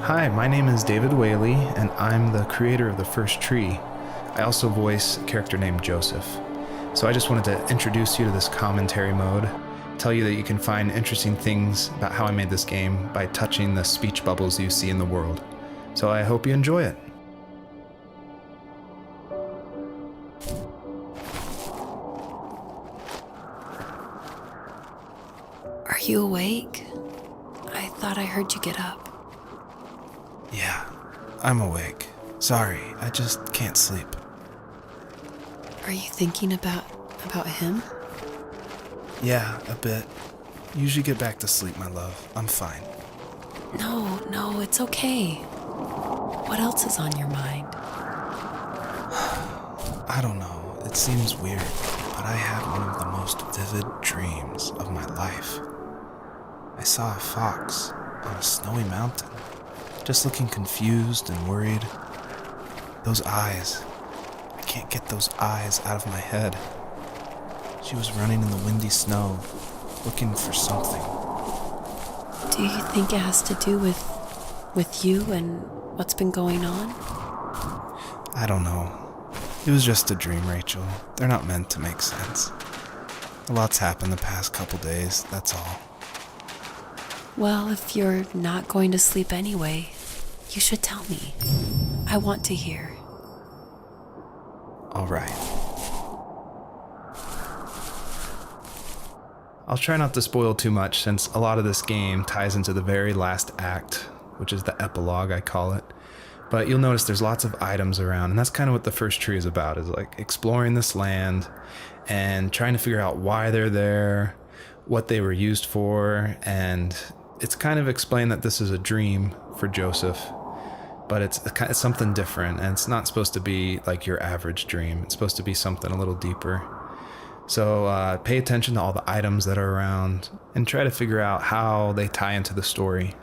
Hi, my name is David Whaley, and I'm the creator of The First Tree. I also voice a character named Joseph. So I just wanted to introduce you to this commentary mode, tell you that you can find interesting things about how I made this game by touching the speech bubbles you see in the world. So I hope you enjoy it. Are you awake? I thought I heard you get up. Yeah, I'm awake. Sorry, I just can't sleep. Are you thinking about him? Yeah, a bit. Usually get back to sleep, my love. I'm fine. No, it's okay. What else is on your mind? I don't know. It seems weird, but I had one of the most vivid dreams of my life. I saw a fox on a snowy mountain, just looking confused and worried. Those eyes. I can't get those eyes out of my head. She was running in the windy snow, looking for something. Do you think it has to do with you and what's been going on? I don't know. It was just a dream, Rachel. They're not meant to make sense. A lot's happened the past couple days, that's all. Well, if you're not going to sleep anyway, you should tell me. I want to hear. All right. I'll try not to spoil too much since a lot of this game ties into the very last act, which is the epilogue, I call it. But you'll notice there's lots of items around, and that's kind of what the first tree is about, is like exploring this land and trying to figure out why they're there, what they were used for, and it's kind of explained that this is a dream for Joseph, but it's something different, and it's not supposed to be like your average dream. It's supposed to be something a little deeper. So pay attention to all the items that are around and try to figure out how they tie into the story.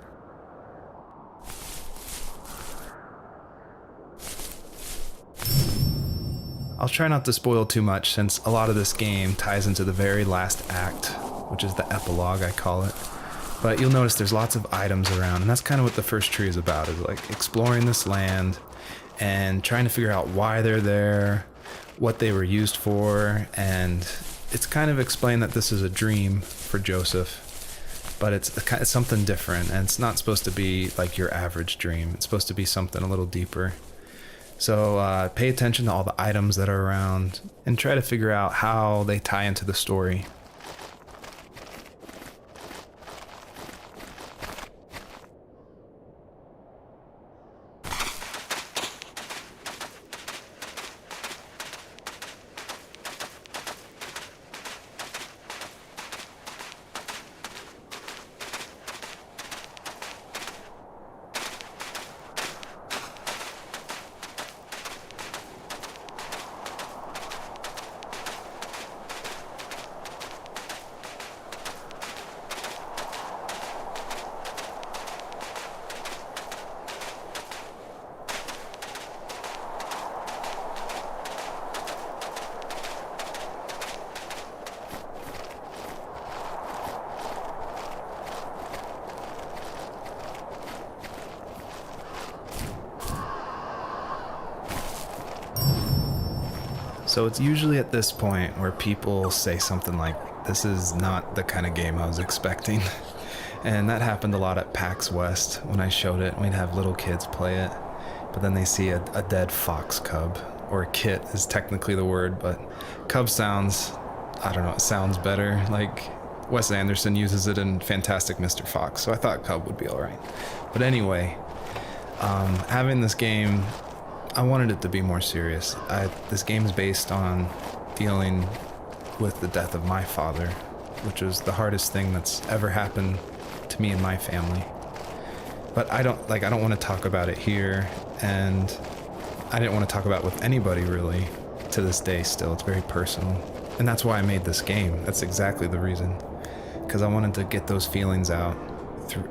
I'll try not to spoil too much since a lot of this game ties into the very last act, which is the epilogue, I call it. But you'll notice there's lots of items around, and that's kind of what the first tree is about, is like exploring this land and trying to figure out why they're there, what they were used for, and it's kind of explained that this is a dream for Joseph, but it's something different, and it's not supposed to be like your average dream. It's supposed to be something a little deeper. So pay attention to all the items that are around and try to figure out how they tie into the story. So it's usually at this point where people say something like, "This is not the kind of game I was expecting." And that happened a lot at PAX West when I showed it. We'd have little kids play it, but then they see a dead fox cub, or kit is technically the word, but cub sounds, I don't know, it sounds better. Like Wes Anderson uses it in Fantastic Mr. Fox, so I thought cub would be all right. But anyway, having this game, I wanted it to be more serious. This game is based on dealing with the death of my father, which was the hardest thing that's ever happened to me and my family. But I don't want to talk about it here, and I didn't want to talk about it with anybody really to this day still. It's very personal. And that's why I made this game. That's exactly the reason. Because I wanted to get those feelings out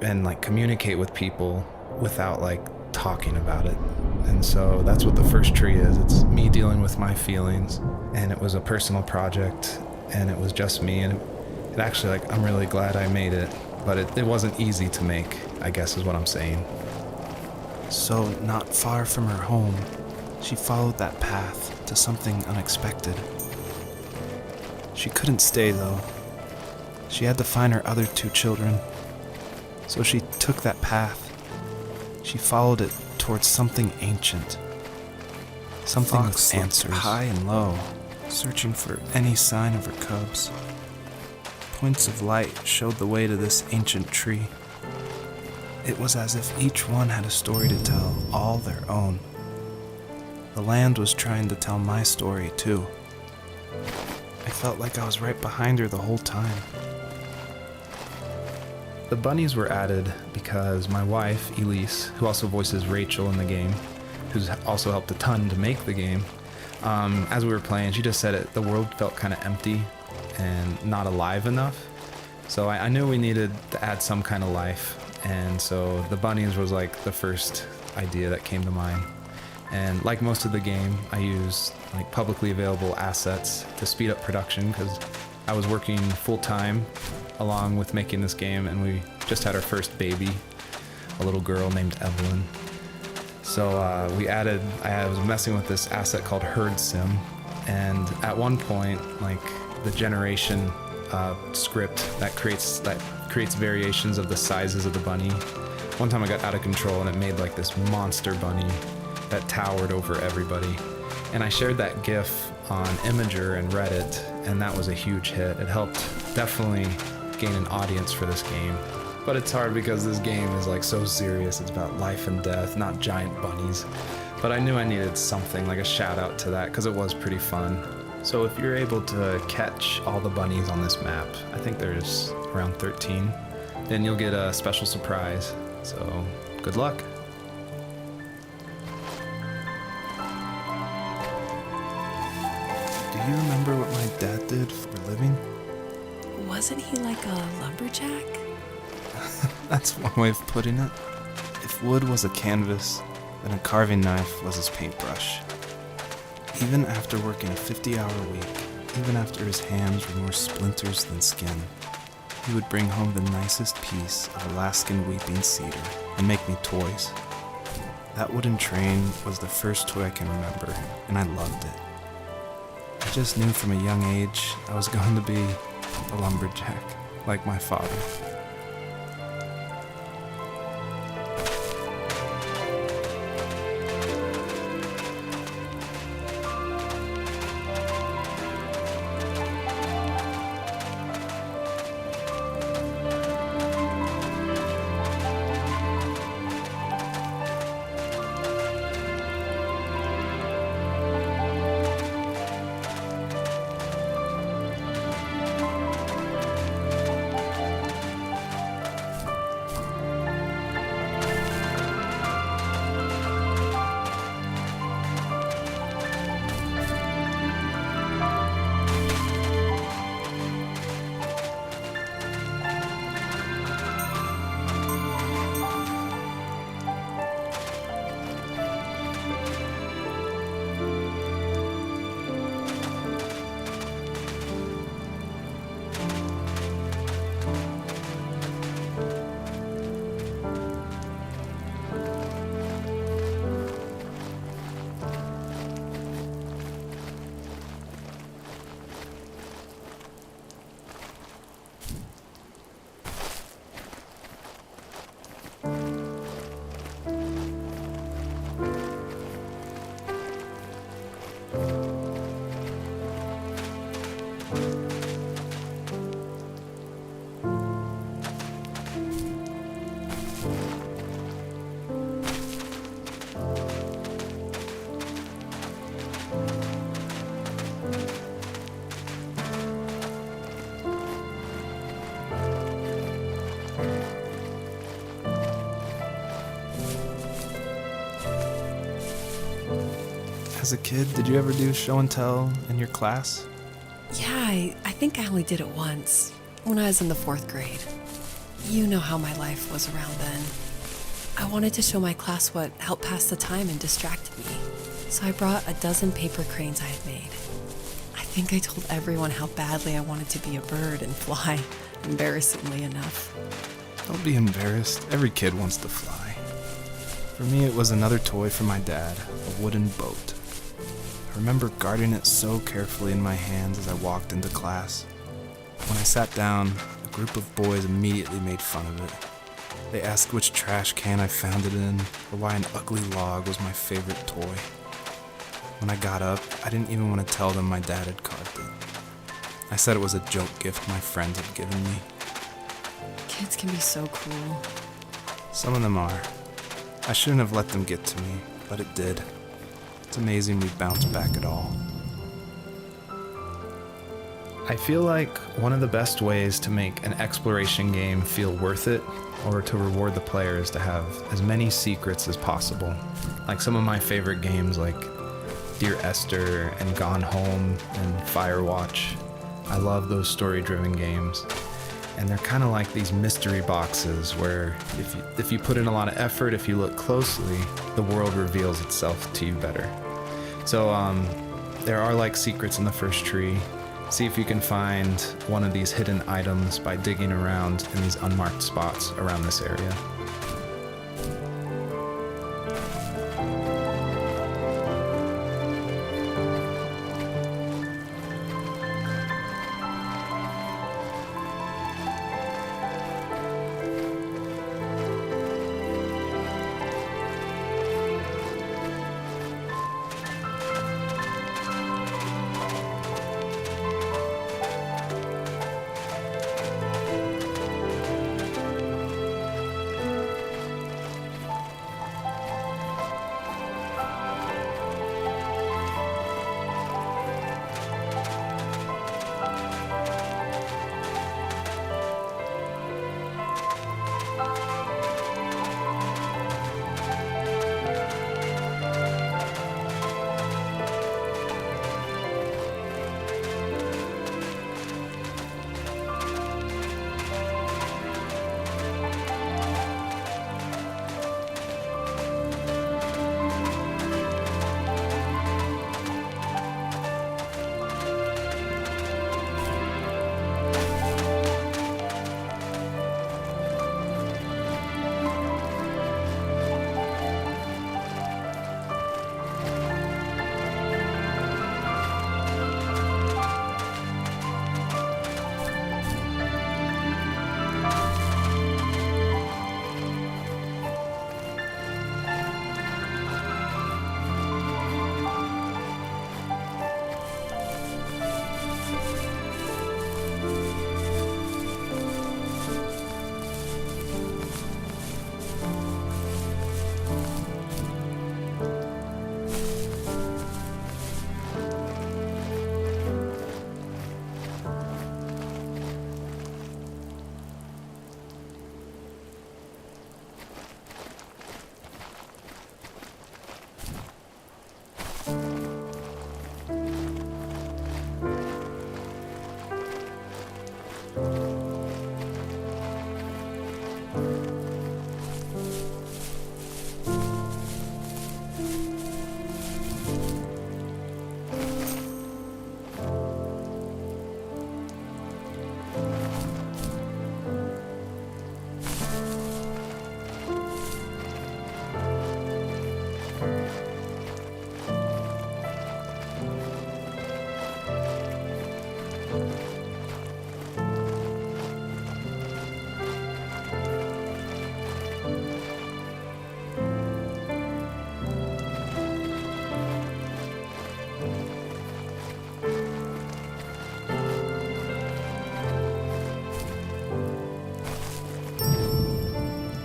and like communicate with people without like talking about it. And so that's what the first tree is. It's me dealing with my feelings, and it was a personal project, and it was just me, and it actually, I'm really glad I made it, but it wasn't easy to make, I guess is what I'm saying. So, not far from her home, she followed that path to something unexpected. She couldn't stay, though. She had to find her other 2 children. So she took that path. She followed it towards something ancient. Something with answers, high and low, searching for any sign of her cubs. Points of light showed the way to this ancient tree. It was as if each one had a story to tell, all their own. The land was trying to tell my story, too. I felt like I was right behind her the whole time. The bunnies were added because my wife, Elise, who also voices Rachel in the game, who's also helped a ton to make the game, as we were playing, she just said the world felt kind of empty and not alive enough. So I knew we needed to add some kind of life, and so the bunnies was like the first idea that came to mind. And like most of the game, I used like publicly available assets to speed up production because I was working full-time along with making this game, and we just had our first baby, a little girl named Evelyn. So I was messing with this asset called Herd Sim, and at one point, like the generation script that creates variations of the sizes of the bunny. One time I got out of control and it made like this monster bunny that towered over everybody. And I shared that GIF on Imager and Reddit, and that was a huge hit. It helped definitely gain an audience for this game. But it's hard because this game is like so serious. It's about life and death, not giant bunnies. But I knew I needed something, like a shout out to that, because it was pretty fun. So if you're able to catch all the bunnies on this map, I think there's around 13, then you'll get a special surprise. So good luck. Do you remember what my dad did for a living? Wasn't he like a lumberjack? That's one way of putting it. If wood was a canvas, then a carving knife was his paintbrush. Even after working a 50-hour week, even after his hands were more splinters than skin, he would bring home the nicest piece of Alaskan weeping cedar and make me toys. That wooden train was the first toy I can remember, and I loved it. I just knew from a young age I was going to be a lumberjack, like my father. As a kid, did you ever do show and tell in your class? Yeah, I think I only did it once, when I was in the 4th grade. You know how my life was around then. I wanted to show my class what helped pass the time and distracted me, so I brought a dozen paper cranes I had made. I think I told everyone how badly I wanted to be a bird and fly, embarrassingly enough. Don't be embarrassed. Every kid wants to fly. For me, it was another toy from my dad, a wooden boat. I remember guarding it so carefully in my hands as I walked into class. When I sat down, a group of boys immediately made fun of it. They asked which trash can I found it in, or why an ugly log was my favorite toy. When I got up, I didn't even want to tell them my dad had carved it. I said it was a joke gift my friends had given me. Kids can be so cruel. Some of them are. I shouldn't have let them get to me, but it did. It's amazing we bounced back at all. I feel like one of the best ways to make an exploration game feel worth it, or to reward the player, is to have as many secrets as possible. Like some of my favorite games like Dear Esther and Gone Home and Firewatch. I love those story-driven games. And they're kind of like these mystery boxes where if you put in a lot of effort, if you look closely, the world reveals itself to you better. So there are like secrets in the first tree. See if you can find one of these hidden items by digging around in these unmarked spots around this area.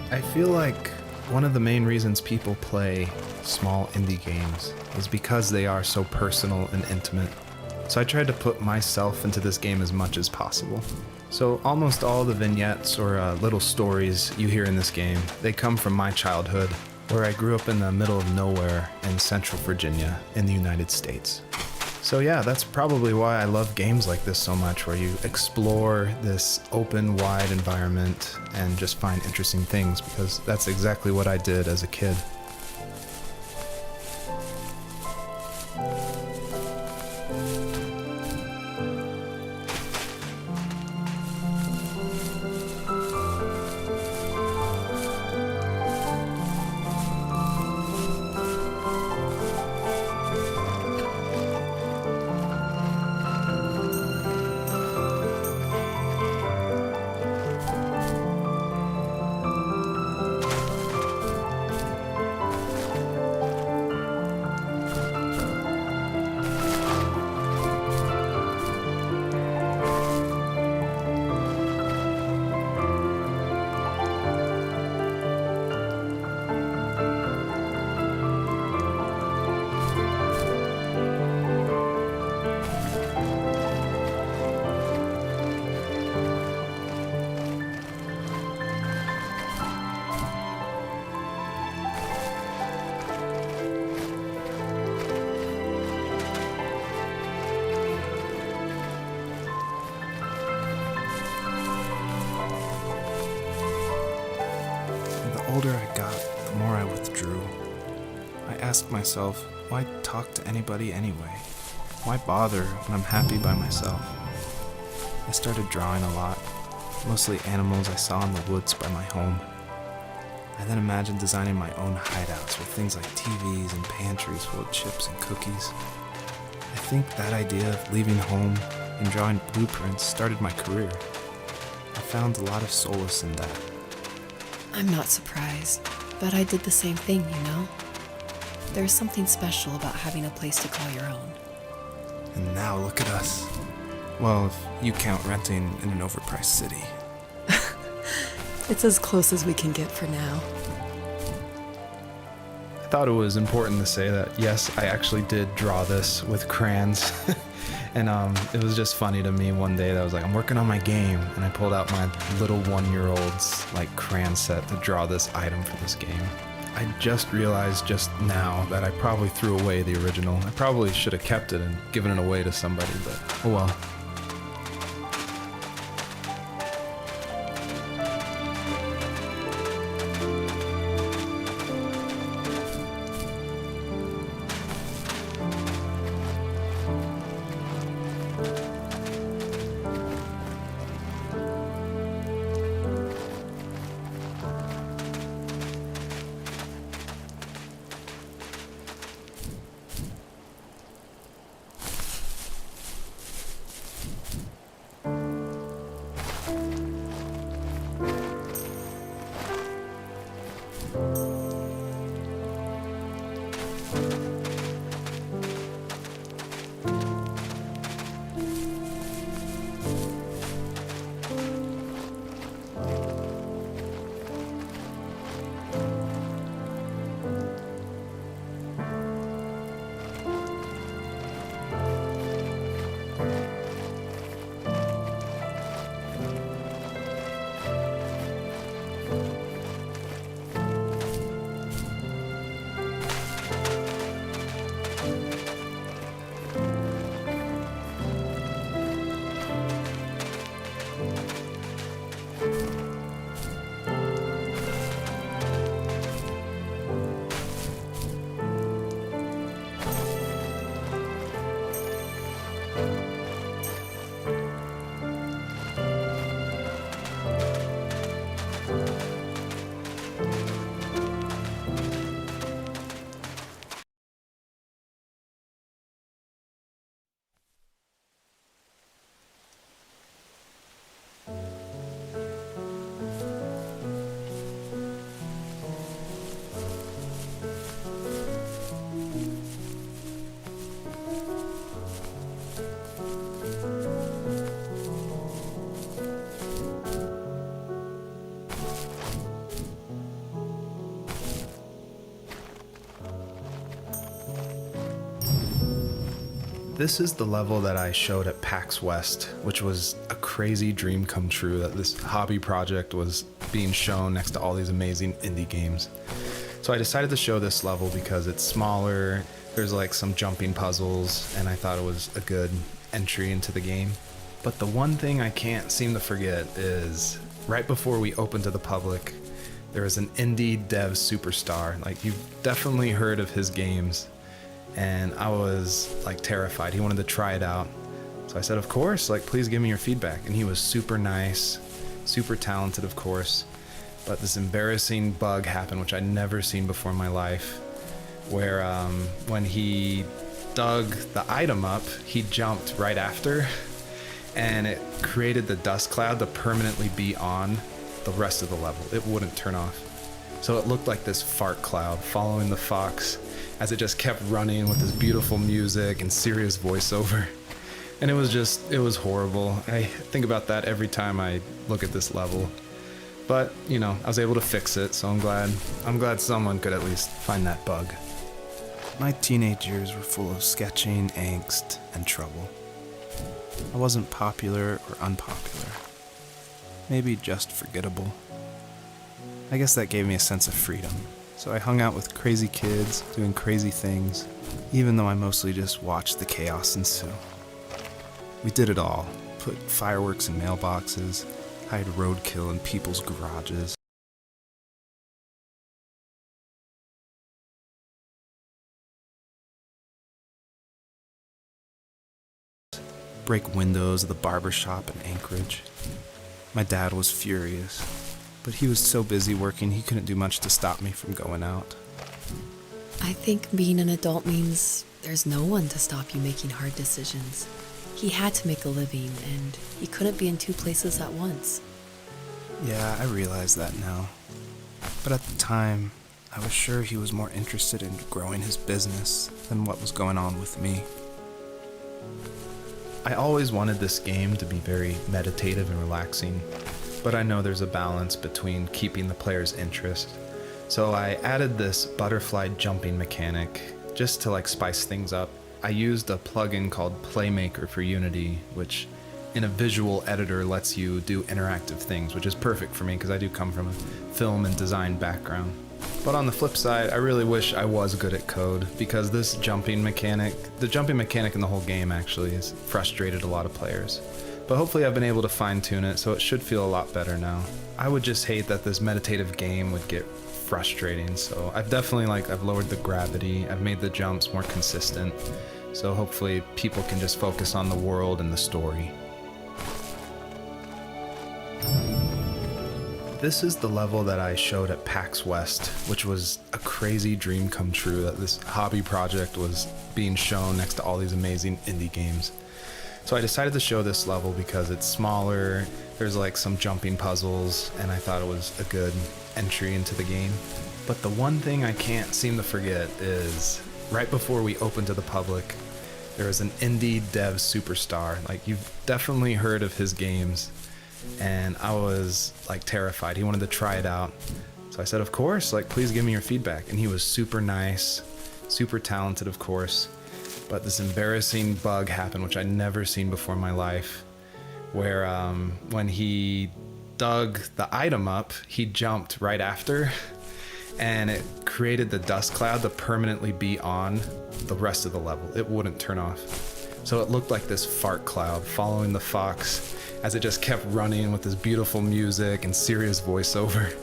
I feel like one of the main reasons people play small indie games is because they are so personal and intimate. So I tried to put myself into this game as much as possible. So almost all the vignettes or little stories you hear in this game, they come from my childhood, where I grew up in the middle of nowhere in Central Virginia in the United States. So yeah, that's probably why I love games like this so much, where you explore this open, wide environment and just find interesting things, because that's exactly what I did as a kid. older I got, the more I withdrew. I asked myself, why talk to anybody anyway? Why bother when I'm happy by myself? I started drawing a lot, mostly animals I saw in the woods by my home. I then imagined designing my own hideouts with things like TVs and pantries full of chips and cookies. I think that idea of leaving home and drawing blueprints started my career. I found a lot of solace in that. I'm not surprised, but I did the same thing, you know? There's something special about having a place to call your own. And now look at us. Well, if you count renting in an overpriced city. It's as close as we can get for now. I thought it was important to say that, yes, I actually did draw this with crayons. And it was just funny to me one day that I was like, I'm working on my game. And I pulled out my little 1-year-old's like crayon set to draw this item for this game. I just realized just now that I probably threw away the original. I probably should have kept it and given it away to somebody, but oh well. This is the level that I showed at PAX West, which was a crazy dream come true that this hobby project was being shown next to all these amazing indie games. So I decided to show this level because it's smaller, there's like some jumping puzzles, and I thought it was a good entry into the game. But the one thing I can't seem to forget is right before we opened to the public, there was an indie dev superstar. Like, you've definitely heard of his games. And I was like terrified. He wanted to try it out. So I said, of course, like, please give me your feedback. And he was super nice, super talented, of course. But this embarrassing bug happened, which I'd never seen before in my life, where when he dug the item up, he jumped right after, and it created the dust cloud to permanently be on the rest of the level. It wouldn't turn off. So it looked like this fart cloud following the fox as it just kept running with this beautiful music and serious voiceover. And it was horrible. I think about that every time I look at this level. But, you know, I was able to fix it, so I'm glad someone could at least find that bug. My teenage years were full of sketching, angst, and trouble. I wasn't popular or unpopular. Maybe just forgettable. I guess that gave me a sense of freedom. So I hung out with crazy kids, doing crazy things, even though I mostly just watched the chaos ensue. We did it all. Put fireworks in mailboxes, hide roadkill in people's garages, break windows of the barber shop in Anchorage. My dad was furious, but he was so busy working he couldn't do much to stop me from going out. I think being an adult means there's no one to stop you making hard decisions. He had to make a living, and he couldn't be in two places at once. Yeah, I realize that now. But at the time, I was sure he was more interested in growing his business than what was going on with me. I always wanted this game to be very meditative and relaxing, but I know there's a balance between keeping the player's interest. So I added this butterfly jumping mechanic just to spice things up. I used a plugin called Playmaker for Unity, which in a visual editor lets you do interactive things, which is perfect for me because I do come from a film and design background. But on the flip side, I really wish I was good at code because this jumping mechanic, the jumping mechanic in the whole game actually has frustrated a lot of players. But hopefully I've been able to fine tune it, so it should feel a lot better now. I would just hate that this meditative game would get frustrating, so I've definitely I've lowered the gravity, I've made the jumps more consistent, so hopefully people can just focus on the world and the story. This is the level that I showed at PAX West, which was a crazy dream come true that this hobby project was being shown next to all these amazing indie games. So I decided to show this level because it's smaller, there's some jumping puzzles, and I thought it was a good entry into the game. But the one thing I can't seem to forget is right before we opened to the public, there was an indie dev superstar. You've definitely heard of his games, and I was terrified. He wanted to try it out. So I said, of course, please give me your feedback. And he was super nice, super talented, of course. But this embarrassing bug happened, which I'd never seen before in my life, where when he dug the item up, he jumped right after, and it created the dust cloud to permanently be on the rest of the level. It wouldn't turn off. So it looked like this fart cloud following the fox as it just kept running with this beautiful music and serious voiceover.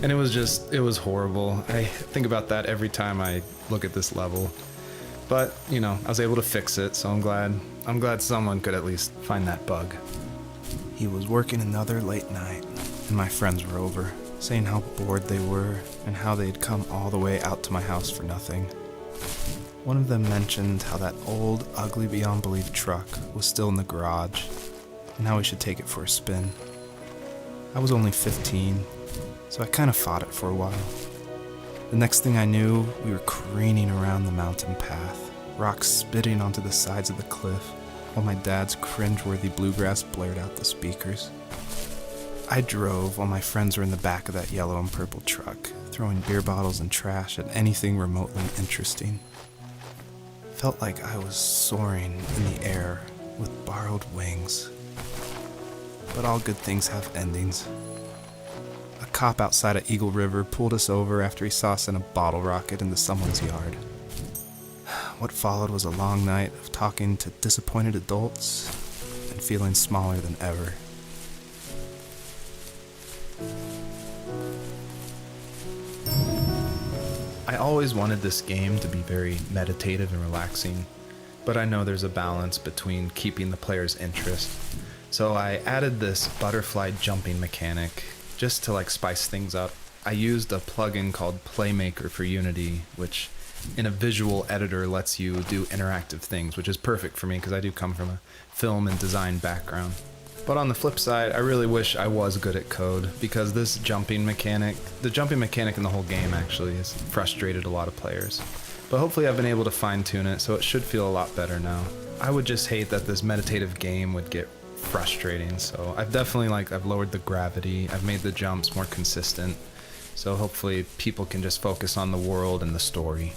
And it was horrible. I think about that every time I look at this level. But, I was able to fix it, so I'm glad someone could at least find that bug. He was working another late night, and my friends were over, saying how bored they were and how they'd come all the way out to my house for nothing. One of them mentioned how that old, ugly beyond belief truck was still in the garage, and how we should take it for a spin. I was only 15, so I kind of fought it for a while. The next thing I knew, we were careening around the mountain path, rocks spitting onto the sides of the cliff, while my dad's cringeworthy bluegrass blared out the speakers. I drove while my friends were in the back of that yellow and purple truck, throwing beer bottles and trash at anything remotely interesting. Felt like I was soaring in the air with borrowed wings. But all good things have endings. A cop outside of Eagle River pulled us over after he saw us in a bottle rocket into someone's yard. What followed was a long night of talking to disappointed adults and feeling smaller than ever. I always wanted this game to be very meditative and relaxing, but I know there's a balance between keeping the player's interest. So I added this butterfly jumping mechanic just to spice things up. I used a plugin called Playmaker for Unity, which in a visual editor lets you do interactive things, which is perfect for me because I do come from a film and design background. But on the flip side, I really wish I was good at code because this jumping mechanic, the jumping mechanic in the whole game actually has frustrated a lot of players. But hopefully I've been able to fine tune it, so it should feel a lot better now. I would just hate that this meditative game would get frustrating, so I've definitely I've lowered the gravity, I've made the jumps more consistent, so hopefully people can just focus on the world and the story.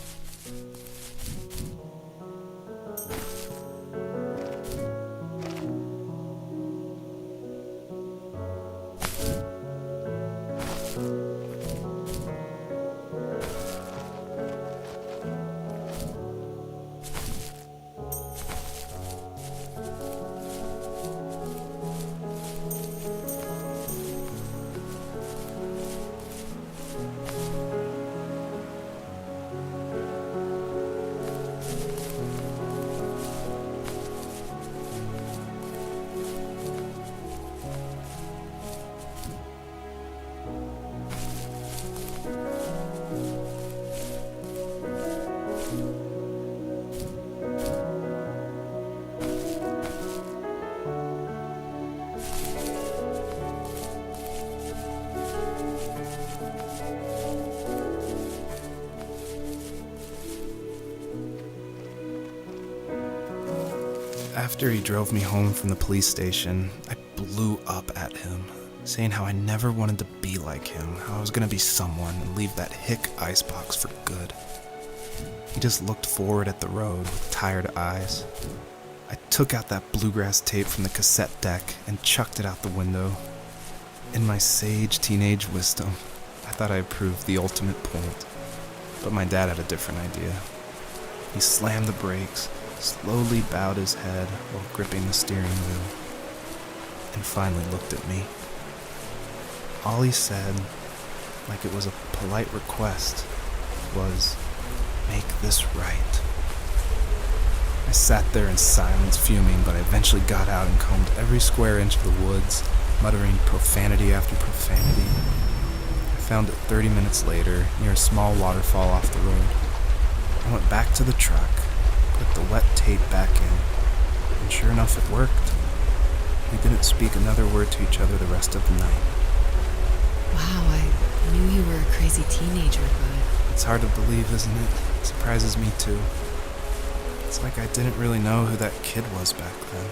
After he drove me home from the police station, I blew up at him, saying how I never wanted to be like him, how I was gonna be someone and leave that hick icebox for good. He just looked forward at the road with tired eyes. I took out that bluegrass tape from the cassette deck and chucked it out the window. In my sage teenage wisdom, I thought I had proved the ultimate point, but my dad had a different idea. He slammed the brakes, slowly bowed his head while gripping the steering wheel, and finally looked at me. All he said, like it was a polite request, was, "Make this right." I sat there in silence, fuming, but I eventually got out and combed every square inch of the woods, muttering profanity after profanity. I found it 30 minutes later, near a small waterfall off the road. I went back to the truck, put the wet tape back in, and sure enough it worked. We didn't speak another word to each other the rest of the night. Wow, I knew you were a crazy teenager, but It's hard to believe, isn't it? It surprises me too. It's like I didn't really know who that kid was back then.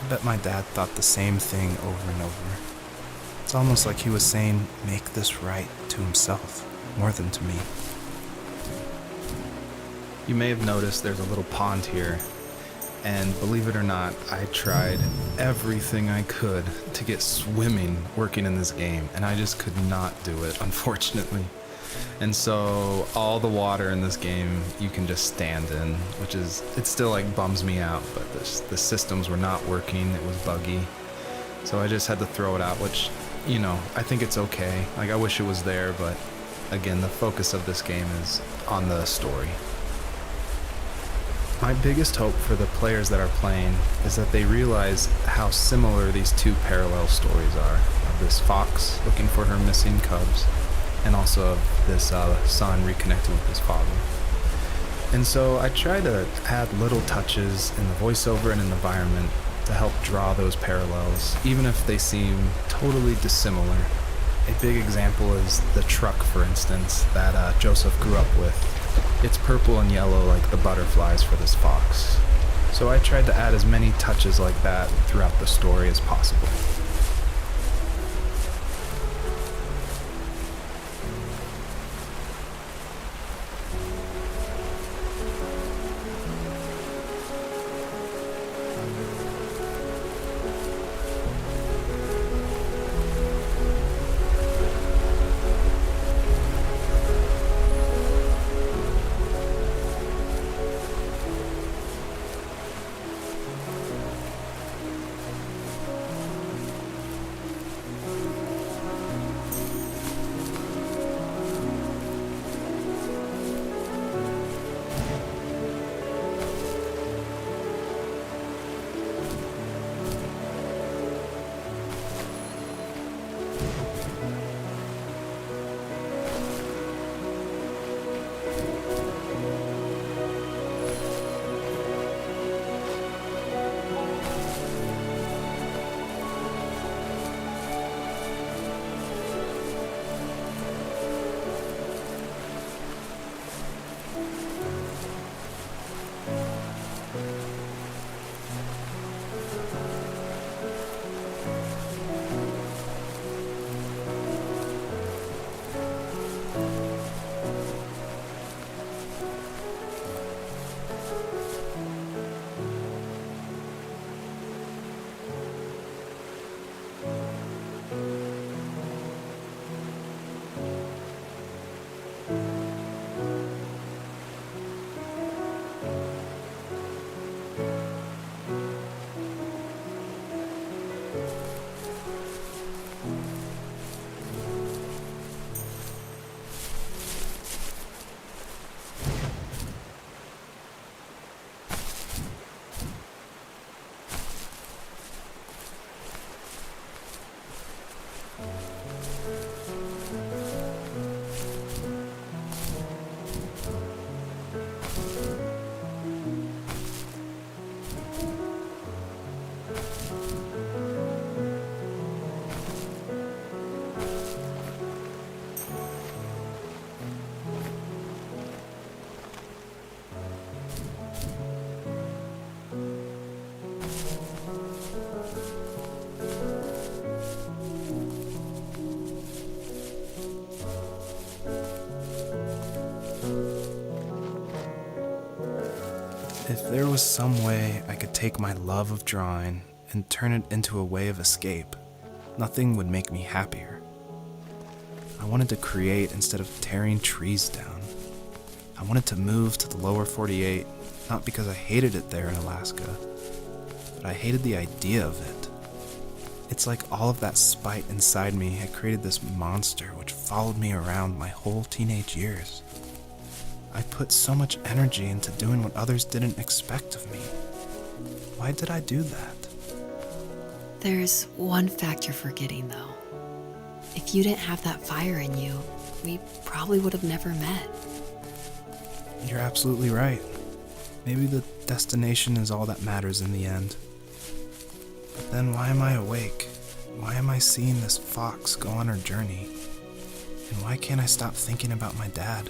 I bet my dad thought the same thing over and over. It's almost like he was saying, "Make this right," to himself, more than to me. You may have noticed there's a little pond here, and believe it or not, I tried everything I could to get swimming working in this game, and I just could not do it, unfortunately. And so all the water in this game you can just stand in, which is, it still like bums me out, but the systems were not working, it was buggy. So I just had to throw it out, which, I think it's okay. Like, I wish it was there, but again, the focus of this game is on the story. My biggest hope for the players that are playing is that they realize how similar these two parallel stories are, of this fox looking for her missing cubs, and also of this son reconnecting with his father. And so I try to add little touches in the voiceover and in the environment to help draw those parallels, even if they seem totally dissimilar. A big example is the truck, for instance, that Joseph grew up with. It's purple and yellow like the butterflies for this fox. So I tried to add as many touches like that throughout the story as possible. If there was some way I could take my love of drawing and turn it into a way of escape, nothing would make me happier. I wanted to create instead of tearing trees down. I wanted to move to the lower 48, not because I hated it there in Alaska, but I hated the idea of it. It's like all of that spite inside me had created this monster which followed me around my whole teenage years. I put so much energy into doing what others didn't expect of me. Why did I do that? There's one fact you're forgetting, though. If you didn't have that fire in you, we probably would have never met. You're absolutely right. Maybe the destination is all that matters in the end. But then why am I awake? Why am I seeing this fox go on her journey? And why can't I stop thinking about my dad?